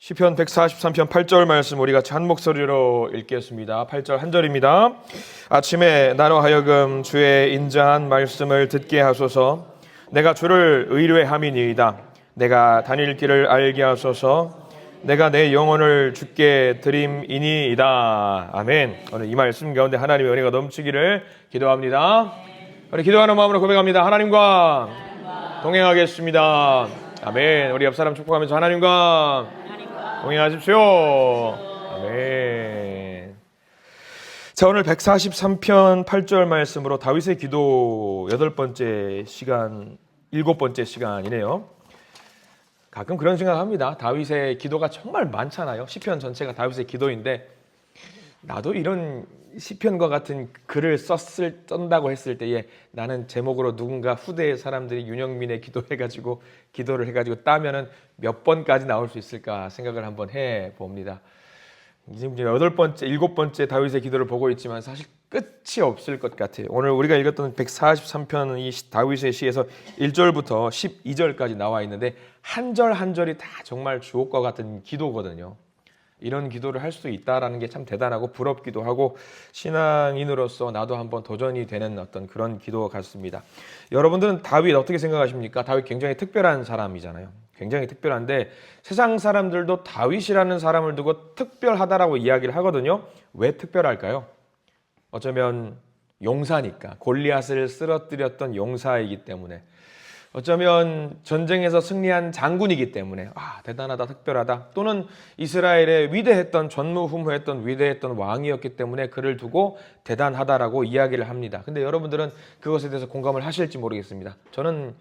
시편 143편 8절 말씀 우리 같이 한 목소리로 읽겠습니다. 8절 한 절입니다. 아침에 나로 하여금 주의 인자한 말씀을 듣게 하소서. 내가 주를 의뢰함이니이다. 내가 다닐 길을 알게 하소서. 내가 내 영혼을 주께 드림이니이다. 아멘. 오늘 이 말씀 가운데 하나님의 은혜가 넘치기를 기도합니다. 우리 기도하는 마음으로 고백합니다. 하나님과 동행하겠습니다. 아멘. 우리 옆 사람 축복하면서 하나님과 동행하십시오. 아멘. 자, 오늘 143편 8절 말씀으로 다윗의 기도 8번째 시간, 7번째 시간이네요. 가끔 그런 생각합니다. 다윗의 기도가 정말 많잖아요. 시편 전체가 다윗의 기도인데 나도 이런 시편과 같은 글을 쓴다고 했을 때에 나는 제목으로 누군가 후대의 사람들이 윤영민의 기도해가지고 기도를 해가지고 따면은 몇 번까지 나올 수 있을까 생각을 한번 해봅니다. 지금 8번째, 7번째 다윗의 기도를 보고 있지만 사실 끝이 없을 것 같아요. 오늘 우리가 읽었던 143편 이 다윗의 시에서 1절부터 12절까지 나와 있는데 한 절 한 절이 다 정말 주옥과 같은 기도거든요. 이런 기도를 할 수 있다라는 게 참 대단하고 부럽기도 하고 신앙인으로서 나도 한번 도전이 되는 어떤 그런 기도 같습니다. 여러분들은 다윗 어떻게 생각하십니까? 다윗 굉장히 특별한 사람이잖아요. 굉장히 특별한데 세상 사람들도 다윗이라는 사람을 두고 특별하다라고 이야기를 하거든요. 왜 특별할까요? 어쩌면 용사니까, 골리앗을 쓰러뜨렸던 용사이기 때문에, 어쩌면 전쟁에서 승리한 장군이기 때문에 대단하다, 특별하다, 또는 이스라엘의 위대했던, 전무후무했던 위대했던 왕이었기 때문에 그를 두고 대단하다라고 이야기를 합니다. 근데 여러분들은 그것에 대해서 공감을 하실지 모르겠습니다. 저는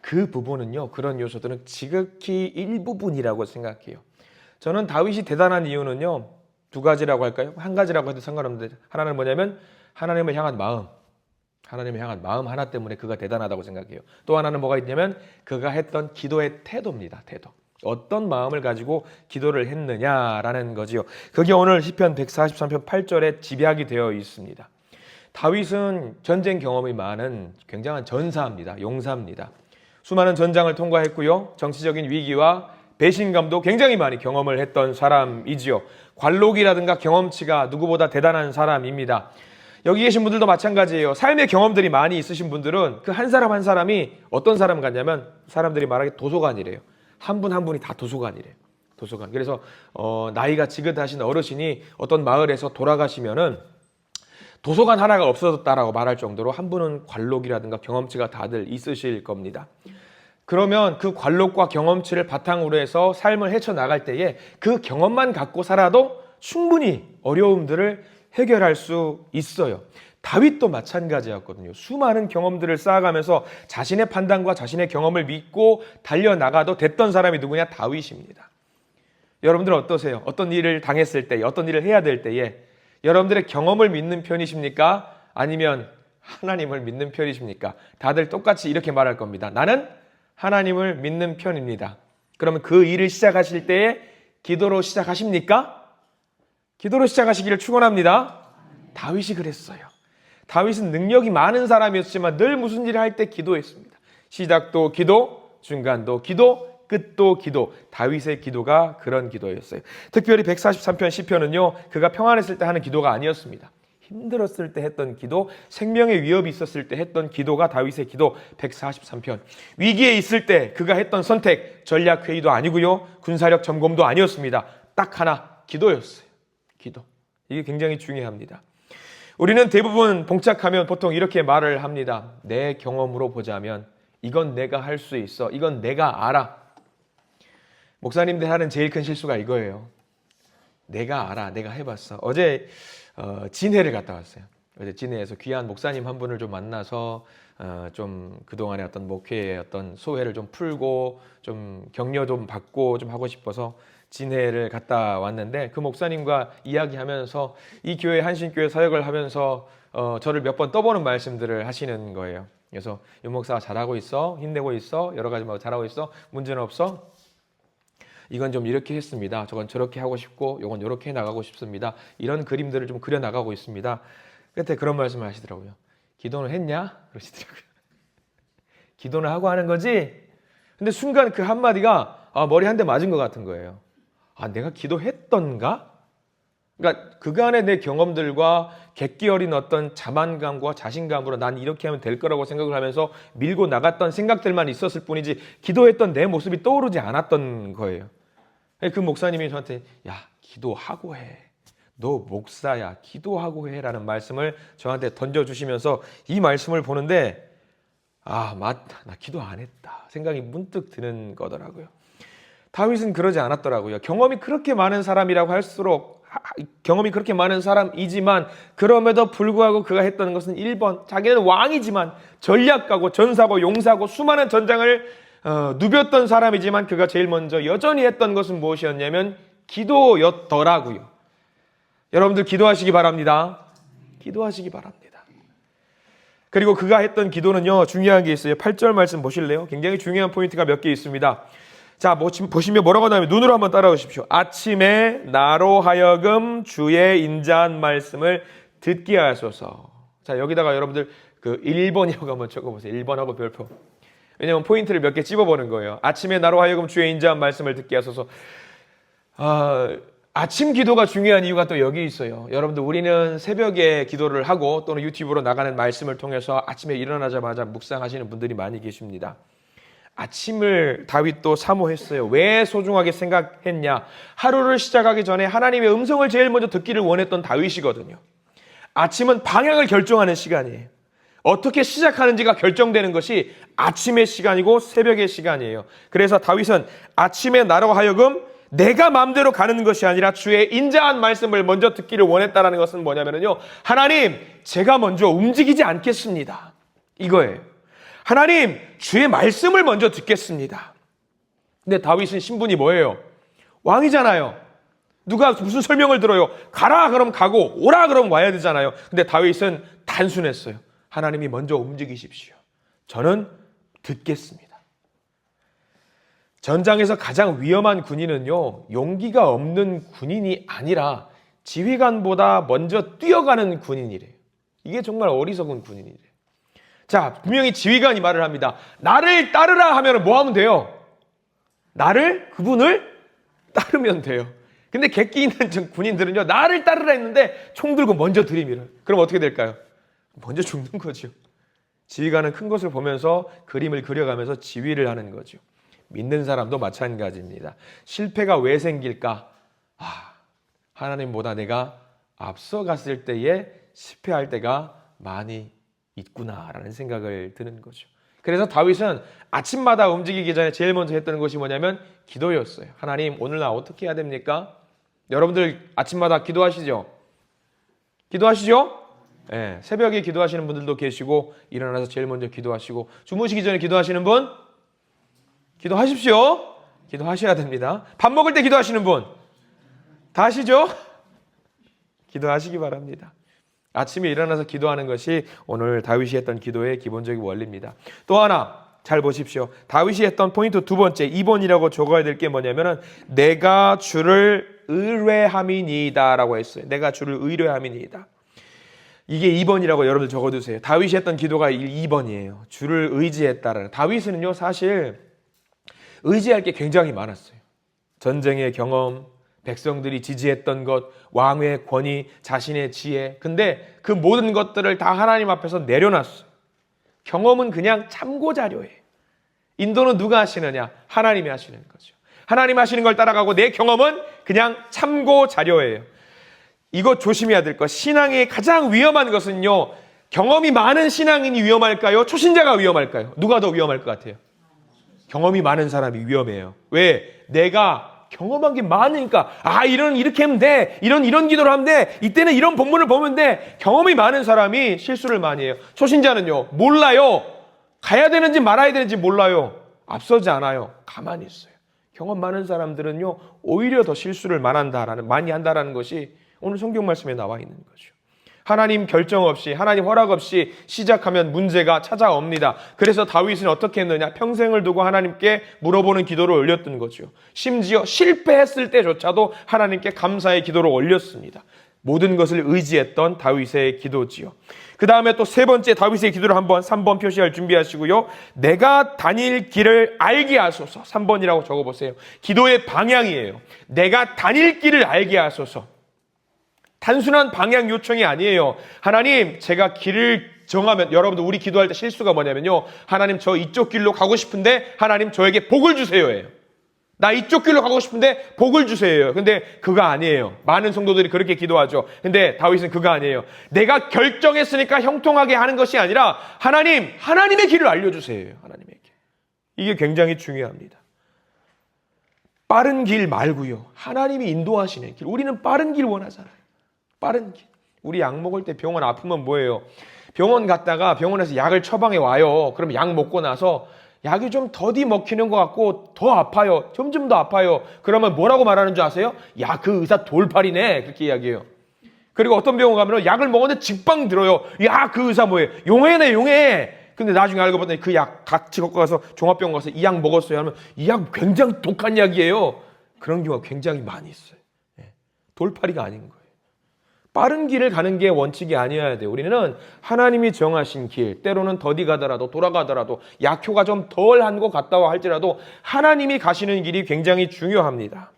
그 부분은요, 그런 요소들은 지극히 일부분이라고 생각해요. 저는 다윗이 대단한 이유는요, 두 가지라고 할까요? 한 가지라고 해도 상관없는데 하나는 뭐냐면 하나님을 향한 마음, 하나님을 향한 마음 하나 때문에 그가 대단하다고 생각해요. 또 하나는 뭐가 있냐면 그가 했던 기도의 태도입니다. 태도. 어떤 마음을 가지고 기도를 했느냐라는 거지요. 그게 오늘 시편 143편 8절에 집약이 되어 있습니다. 다윗은 전쟁 경험이 많은 굉장한 전사입니다. 용사입니다. 수많은 전장을 통과했고요. 정치적인 위기와 배신감도 굉장히 많이 경험을 했던 사람이지요. 관록이라든가 경험치가 누구보다 대단한 사람입니다. 여기 계신 분들도 마찬가지예요. 삶의 경험들이 많이 있으신 분들은 그 한 사람 한 사람이 어떤 사람 같냐면 사람들이 말하기 도서관이래요. 한 분 한 분이 다 도서관이래요. 도서관. 그래서 나이가 지긋하신 어르신이 어떤 마을에서 돌아가시면은 도서관 하나가 없어졌다라고 말할 정도로 한 분은 관록이라든가 경험치가 다들 있으실 겁니다. 그러면 그 관록과 경험치를 바탕으로 해서 삶을 헤쳐나갈 때에 그 경험만 갖고 살아도 충분히 어려움들을 해결할 수 있어요. 다윗도 마찬가지였거든요. 수많은 경험들을 쌓아가면서 자신의 판단과 자신의 경험을 믿고 달려나가도 됐던 사람이 누구냐? 다윗입니다. 여러분들은 어떠세요? 어떤 일을 당했을 때, 어떤 일을 해야 될 때에 여러분들의 경험을 믿는 편이십니까? 아니면 하나님을 믿는 편이십니까? 다들 똑같이 이렇게 말할 겁니다. 나는 하나님을 믿는 편입니다. 그러면 그 일을 시작하실 때에 기도로 시작하십니까? 기도로 시작하시기를 축원합니다. 다윗이 그랬어요. 다윗은 능력이 많은 사람이었지만 늘 무슨 일을 할 때 기도했습니다. 시작도 기도, 중간도 기도, 끝도 기도. 다윗의 기도가 그런 기도였어요. 특별히 143편 시편은요, 그가 평안했을 때 하는 기도가 아니었습니다. 힘들었을 때 했던 기도, 생명의 위협이 있었을 때 했던 기도가 다윗의 기도 143편. 위기에 있을 때 그가 했던 선택, 전략회의도 아니고요, 군사력 점검도 아니었습니다. 딱 하나, 기도였어요. 기도. 이게 굉장히 중요합니다. 우리는 대부분 봉착하면 보통 이렇게 말을 합니다. 내 경험으로 보자면 이건 내가 할 수 있어. 이건 내가 알아. 목사님들 하는 제일 큰 실수가 이거예요. 내가 알아. 내가 해봤어. 어제 진해를 갔다 왔어요. 어제 진해에서 귀한 목사님 한 분을 좀 만나서 좀 그동안의 어떤 목회의 어떤 소회를 좀 풀고 좀 격려 좀 받고 좀 하고 싶어서 진해를 갔다 왔는데 그 목사님과 이야기하면서 이 교회 한신교회 사역을 하면서 저를 몇 번 떠보는 말씀들을 하시는 거예요. 그래서 윤 목사 잘하고 있어, 힘내고 있어, 여러 가지 뭐 잘하고 있어, 문제는 없어. 이건 좀 이렇게 했습니다. 저건 저렇게 하고 싶고, 이건 이렇게 나가고 싶습니다. 이런 그림들을 좀 그려 나가고 있습니다. 그때 그런 말씀을 하시더라고요. 기도는 했냐? 그러시더라고요. 기도는 하고 하는 거지? 근데 순간 그 한마디가 머리 한 대 맞은 것 같은 거예요. 아, 내가 기도했던가? 그러니까 그간의 내 경험들과 객기 어린 어떤 자만감과 자신감으로 난 이렇게 하면 될 거라고 생각을 하면서 밀고 나갔던 생각들만 있었을 뿐이지 기도했던 내 모습이 떠오르지 않았던 거예요. 그 목사님이 저한테 야, 기도하고 해. 너 목사야. 기도하고 해. 라는 말씀을 저한테 던져주시면서 이 말씀을 보는데 아, 맞다. 나 기도 안 했다. 생각이 문득 드는 거더라고요. 다윗은 그러지 않았더라고요. 경험이 그렇게 많은 사람이라고 할수록 경험이 그렇게 많은 사람이지만 그럼에도 불구하고 그가 했던 것은 1번 자기는 왕이지만 전략가고 전사고 용사고 수많은 전장을 누볐던 사람이지만 그가 제일 먼저 여전히 했던 것은 무엇이었냐면 기도였더라고요. 여러분들 기도하시기 바랍니다. 기도하시기 바랍니다. 그리고 그가 했던 기도는요, 중요한 게 있어요. 8절 말씀 보실래요? 굉장히 중요한 포인트가 몇 개 있습니다. 자, 보시면 뭐라고 하냐면 눈으로 한번 따라오십시오. 아침에 나로 하여금 주의 인자한 말씀을 듣게 하소서. 자, 여기다가 여러분들 그 1번이라고 한번 적어보세요. 1번하고 별표. 왜냐면 포인트를 몇 개 찝어보는 거예요. 아침에 나로 하여금 주의 인자한 말씀을 듣게 하소서. 아침 기도가 중요한 이유가 또 여기 있어요. 여러분들 우리는 새벽에 기도를 하고 또는 유튜브로 나가는 말씀을 통해서 아침에 일어나자마자 묵상하시는 분들이 많이 계십니다. 아침을 다윗도 사모했어요. 왜 소중하게 생각했냐? 하루를 시작하기 전에 하나님의 음성을 제일 먼저 듣기를 원했던 다윗이거든요. 아침은 방향을 결정하는 시간이에요. 어떻게 시작하는지가 결정되는 것이 아침의 시간이고 새벽의 시간이에요. 그래서 다윗은 아침에 나로 하여금 내가 마음대로 가는 것이 아니라 주의 인자한 말씀을 먼저 듣기를 원했다는 것은 뭐냐면요, 하나님, 제가 먼저 움직이지 않겠습니다. 이거예요. 하나님, 주의 말씀을 먼저 듣겠습니다. 근데 다윗은 신분이 뭐예요? 왕이잖아요. 누가 무슨 설명을 들어요? 가라 그럼 가고 오라 그럼 와야 되잖아요. 근데 다윗은 단순했어요. 하나님이 먼저 움직이십시오. 저는 듣겠습니다. 전장에서 가장 위험한 군인은요, 용기가 없는 군인이 아니라 지휘관보다 먼저 뛰어가는 군인이래요. 이게 정말 어리석은 군인이래요. 자, 분명히 지휘관이 말을 합니다. 나를 따르라 하면 뭐 하면 돼요? 그분을 따르면 돼요. 근데 객기 있는 군인들은요, 나를 따르라 했는데 총 들고 먼저 들이밀어요. 그럼 어떻게 될까요? 먼저 죽는 거죠. 지휘관은 큰 것을 보면서 그림을 그려가면서 지휘를 하는 거죠. 믿는 사람도 마찬가지입니다. 실패가 왜 생길까? 하나님보다 내가 앞서갔을 때에 실패할 때가 많이 있구나라는 생각을 드는 거죠. 그래서 다윗은 아침마다 움직이기 전에 제일 먼저 했던 것이 뭐냐면 기도였어요. 하나님, 오늘 나 어떻게 해야 됩니까? 여러분들 아침마다 기도하시죠? 기도하시죠? 네, 새벽에 기도하시는 분들도 계시고 일어나서 제일 먼저 기도하시고 주무시기 전에 기도하시는 분? 기도하십시오. 기도하셔야 됩니다. 밥 먹을 때 기도하시는 분? 다 하시죠? 기도하시기 바랍니다. 아침에 일어나서 기도하는 것이 오늘 다윗이 했던 기도의 기본적인 원리입니다. 또 하나 잘 보십시오. 다윗이 했던 포인트 두 번째, 2번이라고 적어야 될 게 뭐냐면은 내가 주를 의뢰함이니이다 라고 했어요. 내가 주를 의뢰함이니이다. 이게 2번이라고 여러분들 적어두세요. 다윗이 했던 기도가 2번이에요. 주를 의지했다라는. 다윗은요, 사실 의지할 게 굉장히 많았어요. 전쟁의 경험, 백성들이 지지했던 것, 왕의 권위, 자신의 지혜. 근데 그 모든 것들을 다 하나님 앞에서 내려놨어요. 경험은 그냥 참고 자료예요. 인도는 누가 하시느냐? 하나님이 하시는 거죠. 하나님 하시는 걸 따라가고 내 경험은 그냥 참고 자료예요. 이거 조심해야 될 것. 신앙의 가장 위험한 것은요, 경험이 많은 신앙인이 위험할까요? 초신자가 위험할까요? 누가 더 위험할 것 같아요? 경험이 많은 사람이 위험해요. 왜? 내가 경험한 게 많으니까 이렇게 하면 돼. 이런 기도를 하면 돼. 이때는 이런 본문을 보면 돼. 경험이 많은 사람이 실수를 많이 해요. 초신자는요, 몰라요. 가야 되는지 말아야 되는지 몰라요. 앞서지 않아요. 가만히 있어요. 경험 많은 사람들은요, 오히려 더 실수를 많이 한다라는 것이 오늘 성경 말씀에 나와 있는 거죠. 하나님 결정 없이, 하나님 허락 없이 시작하면 문제가 찾아옵니다. 그래서 다윗은 어떻게 했느냐? 평생을 두고 하나님께 물어보는 기도를 올렸던 거죠. 심지어 실패했을 때조차도 하나님께 감사의 기도를 올렸습니다. 모든 것을 의지했던 다윗의 기도지요. 그 다음에 또 세 번째 다윗의 기도를 한번 3번 표시할 준비하시고요. 내가 다닐 길을 알게 하소서. 3번이라고 적어보세요. 기도의 방향이에요. 내가 다닐 길을 알게 하소서. 단순한 방향 요청이 아니에요. 하나님, 제가 길을 정하면, 여러분들 우리 기도할 때 실수가 뭐냐면요, 하나님 저 이쪽 길로 가고 싶은데 하나님 저에게 복을 주세요예요. 나 이쪽 길로 가고 싶은데 복을 주세요. 근데 그거 아니에요. 많은 성도들이 그렇게 기도하죠. 근데 다윗은 그거 아니에요. 내가 결정했으니까 형통하게 하는 것이 아니라 하나님, 하나님의 길을 알려주세요. 하나님의 길. 이게 굉장히 중요합니다. 빠른 길 말고요, 하나님이 인도하시는 길. 우리는 빠른 길 원하잖아요. 빠른 길. 우리 약 먹을 때 병원 아프면 뭐예요? 병원 갔다가 병원에서 약을 처방해 와요. 그럼 약 먹고 나서 약이 좀 더디 먹히는 것 같고 더 아파요. 점점 더 아파요. 그러면 뭐라고 말하는 줄 아세요? 야, 그 의사 돌팔이네. 그렇게 이야기해요. 그리고 어떤 병원 가면 약을 먹었는데 직방 들어요. 야, 그 의사 뭐예요? 용해네, 용해. 근데 나중에 알고 봤더니 그 약 같이 갖고 가서 종합병원 가서 이 약 먹었어요 하면 이 약 굉장히 독한 약이에요. 그런 경우가 굉장히 많이 있어요. 돌팔이가 아닌 거예요. 빠른 길을 가는 게 원칙이 아니어야 돼요. 우리는 하나님이 정하신 길, 때로는 더디 가더라도 돌아가더라도 약효가 좀 덜한 것 같다고 할지라도 하나님이 가시는 길이 굉장히 중요합니다.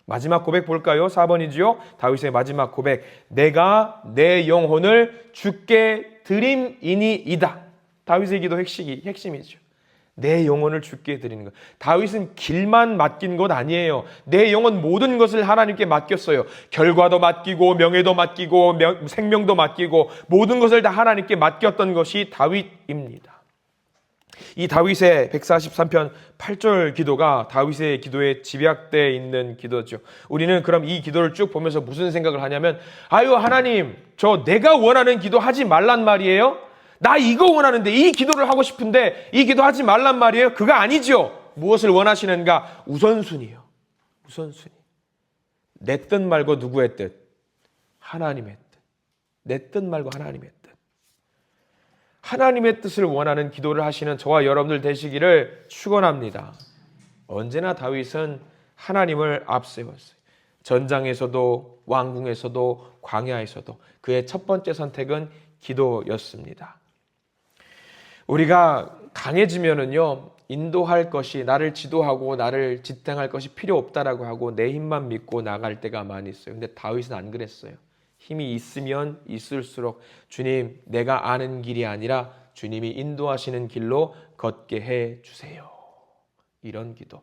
마지막 고백 볼까요? 4번이지요. 다윗의 마지막 고백. 내가 내 영혼을 주께 드림이니이다. 다윗의 기도 핵심이죠. 내 영혼을 주께 드리는 것. 다윗은 길만 맡긴 것 아니에요. 내 영혼 모든 것을 하나님께 맡겼어요. 결과도 맡기고 명예도 맡기고 생명도 맡기고 모든 것을 다 하나님께 맡겼던 것이 다윗입니다. 이 다윗의 143편 8절 기도가 다윗의 기도에 집약되어 있는 기도죠. 우리는 그럼 이 기도를 쭉 보면서 무슨 생각을 하냐면, 아유 하나님, 저 내가 원하는 기도 하지 말란 말이에요? 나 이거 원하는데, 이 기도를 하고 싶은데 이 기도 하지 말란 말이에요? 그거 아니죠. 무엇을 원하시는가? 우선순위요. 우선순위. 내 뜻 말고 누구의 뜻? 하나님의 뜻. 내 뜻 말고 하나님의 뜻. 하나님의 뜻을 원하는 기도를 하시는 저와 여러분들 되시기를 축원합니다. 언제나 다윗은 하나님을 앞세웠어요. 전장에서도 왕궁에서도 광야에서도 그의 첫 번째 선택은 기도였습니다. 우리가 강해지면은요, 인도할 것이, 나를 지도하고 나를 지탱할 것이 필요 없다라고 하고 내 힘만 믿고 나갈 때가 많이 있어요. 근데 다윗은 안 그랬어요. 힘이 있으면 있을수록 주님, 내가 아는 길이 아니라 주님이 인도하시는 길로 걷게 해 주세요. 이런 기도.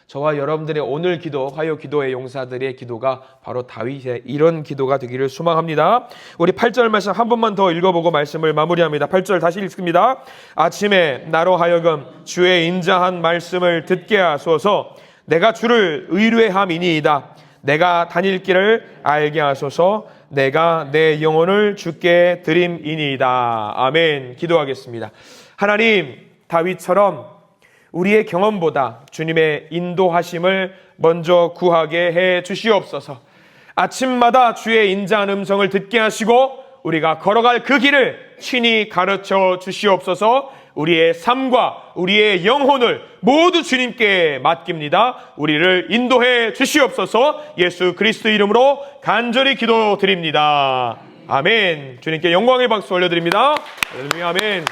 저와 여러분들의 오늘 기도, 화요 기도의 용사들의 기도가 바로 다윗의 이런 기도가 되기를 소망합니다. 우리 8절 말씀 한 번만 더 읽어보고 말씀을 마무리합니다. 8절 다시 읽습니다. 아침에 나로 하여금 주의 인자한 말씀을 듣게 하소서. 내가 주를 의뢰함이니이다. 내가 다닐 길을 알게 하소서. 내가 내 영혼을 주께 드림이니이다. 아멘. 기도하겠습니다. 하나님, 다윗처럼 우리의 경험보다 주님의 인도하심을 먼저 구하게 해 주시옵소서. 아침마다 주의 인자한 음성을 듣게 하시고 우리가 걸어갈 그 길을 친히 가르쳐 주시옵소서. 우리의 삶과 우리의 영혼을 모두 주님께 맡깁니다. 우리를 인도해 주시옵소서. 예수 그리스도 이름으로 간절히 기도드립니다. 아멘. 주님께 영광의 박수 올려드립니다. 할렐루야. 아멘.